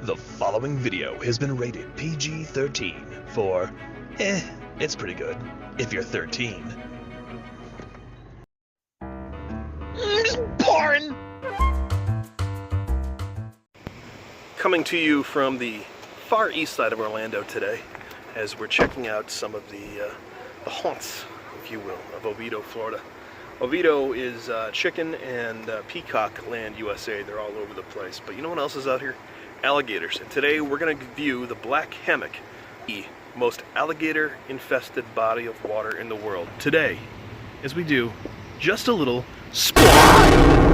The following video has been rated PG-13 for, it's pretty good, if you're 13. Just boring! Coming to you from the far east side of Orlando today, as we're checking out some of the haunts, if you will, of Oviedo, Florida. Oviedo is chicken and peacock land USA. They're all over the place. But you know what else is out here? Alligators. And today we're going to view the Black Hammock, the most alligator infested body of water in the world. Today, as we do, just a little Splorin.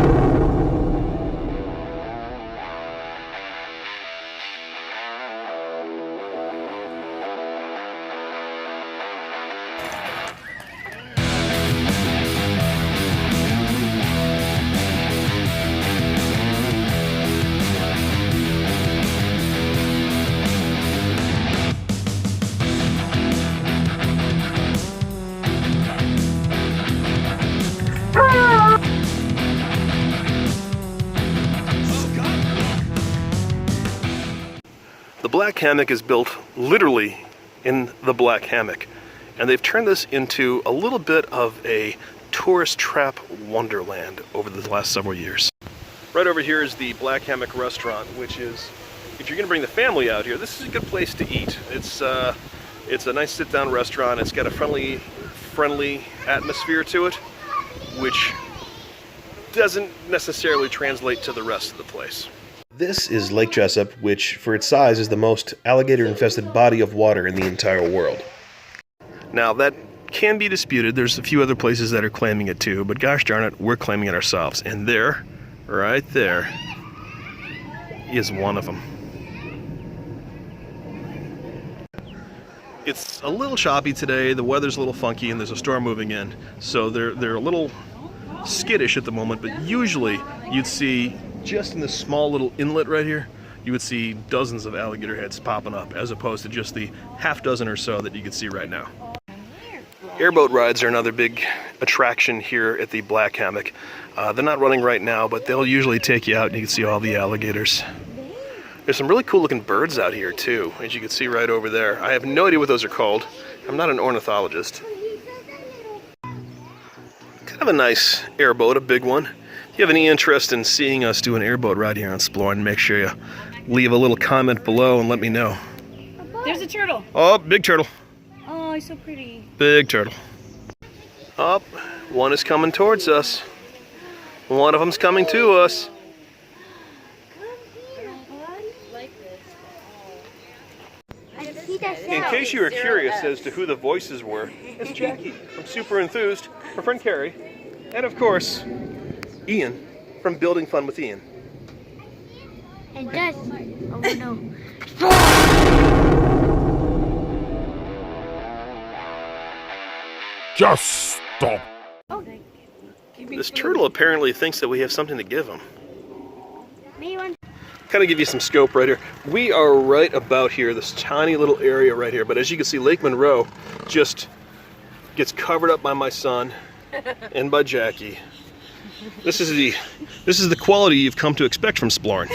The Black Hammock is built literally in the Black Hammock, and they've turned this into a little bit of a tourist trap wonderland over the last several years. Right over here is the Black Hammock restaurant, which is, if you're going to bring the family out here, this is a good place to eat. It's a nice sit-down restaurant. It's got a friendly atmosphere to it, which doesn't necessarily translate to the rest of the place. This is Lake Jessop, which for its size is the most alligator-infested body of water in the entire world. Now that can be disputed. There's a few other places that are claiming it too, but gosh darn it, we're claiming it ourselves. And there, right there, is one of them. It's a little choppy today, the weather's a little funky, and there's a storm moving in, so they're a little skittish at the moment, but usually you'd see just in this small little inlet right here, you would see dozens of alligator heads popping up, as opposed to just the half dozen or so that you can see right now. Airboat rides are another big attraction here at the Black Hammock. They're not running right now, but they'll usually take you out and you can see all the alligators. There's some really cool looking birds out here too, as you can see right over there. I have no idea what those are called. I'm not an ornithologist. Kind of a nice airboat, a big one. If you have any interest in seeing us do an airboat ride here on Splorin, make sure you leave a little comment below and let me know. There's a turtle. Oh, big turtle. Oh, he's so pretty. Big turtle. Oh, one is coming towards us. One of them's coming to us. In case you were curious as to who the voices were, it's Jackie from Super Enthused, her friend Carrie, and of course, Ian from Building Fun with Ian. And Gus. Oh no. Just stop. This turtle apparently thinks that we have something to give him. Kind of give you some scope right here. We are right about here, this tiny little area right here, but as you can see, Lake Monroe just gets covered up by my son and by Jackie. This is the quality you've come to expect from Splorin.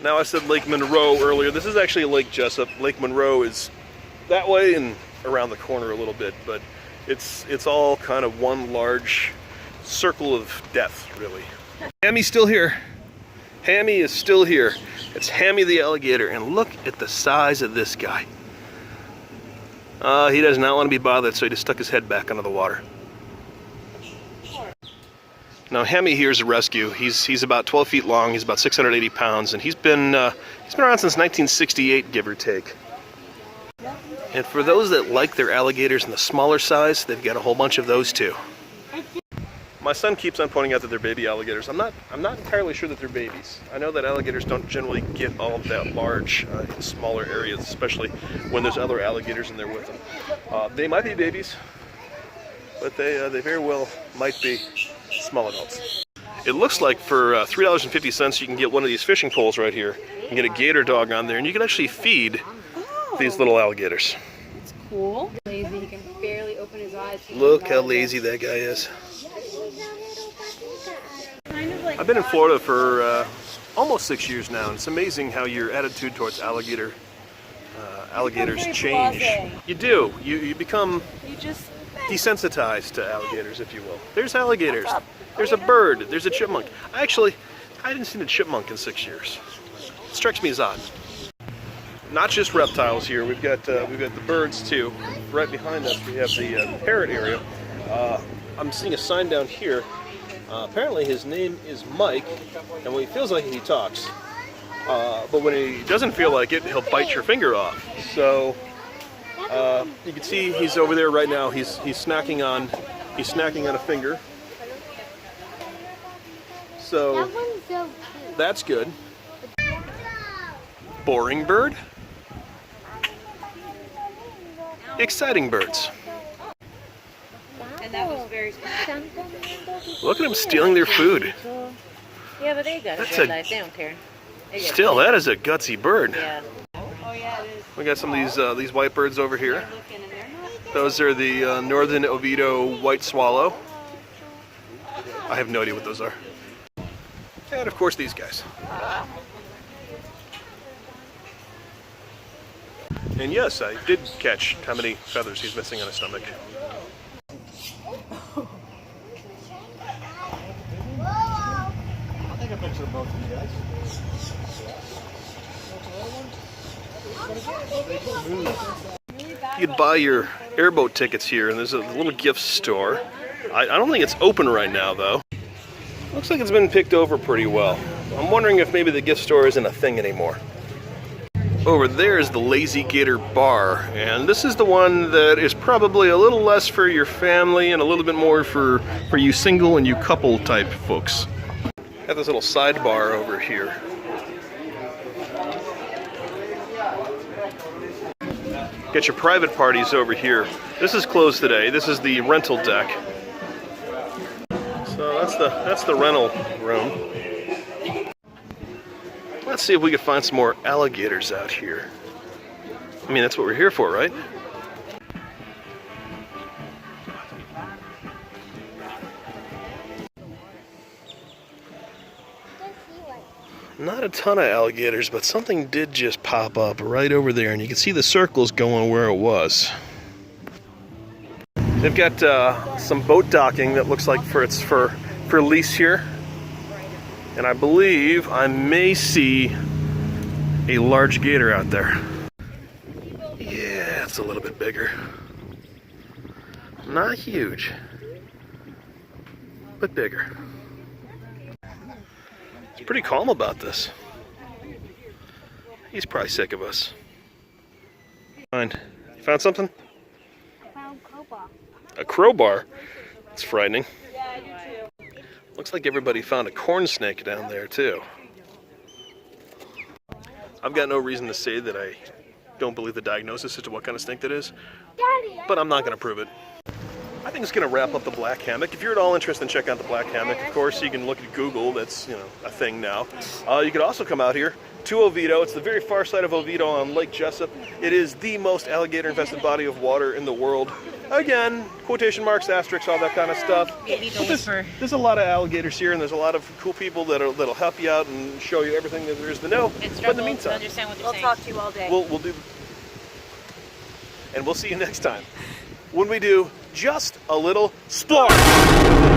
Now, I said Lake Monroe earlier. This is actually Lake Jessop. Lake Monroe is that way and around the corner a little bit, but it's all kind of one large circle of death, really. Hammy's still here. Hammy is still here. It's Hammy the alligator, and look at the size of this guy. He does not want to be bothered, so he just stuck his head back under the water. Now, Hammy here is a rescue. He's about 12 feet long. He's about 680 pounds, and he's been around since 1968, give or take. And for those that like their alligators in the smaller size, they've got a whole bunch of those too. My son keeps on pointing out that they're baby alligators. I'm not entirely sure that they're babies. I know that alligators don't generally get all that large in smaller areas, especially when there's other alligators in there with them. They might be babies, but they very well might be small adults. It looks like for $3.50 you can get one of these fishing poles right here. You can get a gator dog on there, and you can actually feed these little alligators. It's cool. Lazy, he can barely open his eyes. Look how lazy that guy is. Kind of like I've been in Florida for almost 6 years now, and it's amazing how your attitude towards alligators change. You do. You become desensitized to alligators, if you will. There's alligators. There's a bird. There's a chipmunk. Actually, I hadn't seen a chipmunk in 6 years. It strikes me as odd. Not just reptiles here. We've got the birds too. Right behind us, we have the parrot area. I'm seeing a sign down here. Apparently, his name is Mike, and when he feels like it, he talks. But when he doesn't feel like it, he'll bite your finger off. So you can see he's over there right now. He's snacking on a finger. So that's good. Boring bird. Exciting birds. And that was very specific. Look at them stealing their food. Yeah, but they got a good life. They don't care. Still, that is a gutsy bird. Yeah. Oh yeah, it is. We got some of these white birds over here. Those are the northern Oviedo white swallow. I have no idea what those are. And of course these guys. And yes, I did catch how many feathers he's missing on his stomach. I'll take a picture of both of you guys. You could buy your airboat tickets here, and there's a little gift store. I don't think it's open right now, though. Looks like it's been picked over pretty well. I'm wondering if maybe the gift store isn't a thing anymore. Over there is the Lazy Gator Bar, and this is the one that is probably a little less for your family and a little bit more for you single and you couple type folks. Got this little sidebar over here. Get your private parties over here. This is closed today. This is the rental deck. So that's the rental room. Let's see if we can find some more alligators out here. I mean, that's what we're here for, right? Not a ton of alligators, but something did just pop up right over there, and you can see the circles going where it was. They've got some boat docking that looks like it's for lease here. And I believe I may see a large gator out there. Yeah, it's a little bit bigger. Not huge, but bigger. It's pretty calm about this. He's probably sick of us. Find. You found something? I found crowbar. A crowbar? It's frightening. Looks like everybody found a corn snake down there too. I've got no reason to say that I don't believe the diagnosis as to what kind of snake that is, but I'm not going to prove it. I think it's going to wrap up the Black Hammock. If you're at all interested in checking out the Black Hammock, of course, you can look at Google. That's, a thing now. You could also come out here to Oviedo. It's the very far side of Oviedo on Lake Jessop. It is the most alligator-infested body of water in the world. Again, quotation marks, asterisks, all that kind of stuff. There's a lot of alligators here, and there's a lot of cool people that'll help you out and show you everything that there is to know. But in the meantime, We'll talk to you all day. we'll do, and we'll see you next time when we do just a little Splorin.